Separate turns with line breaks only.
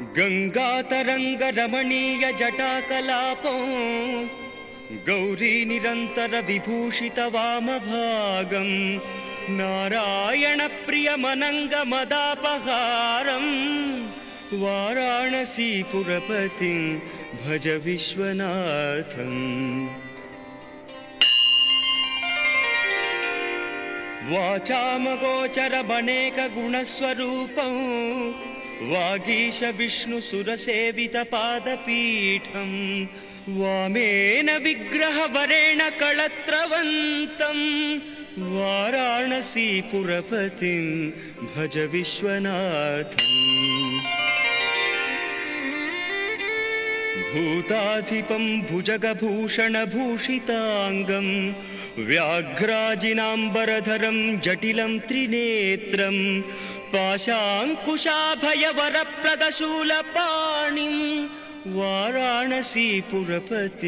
गंगातरंग रमणीय जटाकलापं गौरी निरंतर विभूषित वामभागं नारायण प्रियमनंग मदापहारं वाराणसीपुरपतिं भज विश्वनाथं। वाचामगोचरमनेक गुणस्वरूपं वागीश विष्णु सुरसेवित पादपीठं वामेन विग्रह वरेण कळत्रवन्तं वाराणसीपुरपतिं भज विश्वनाथं। भूताधिपं भुजगभूषणभूषितांगं व्याघ्राजिनाम्बरधरं जटिलं त्रिनेत्रं पाशाङ्कुशाभयवरप्रदशूलपाणिं वाराणसीपुरपतिं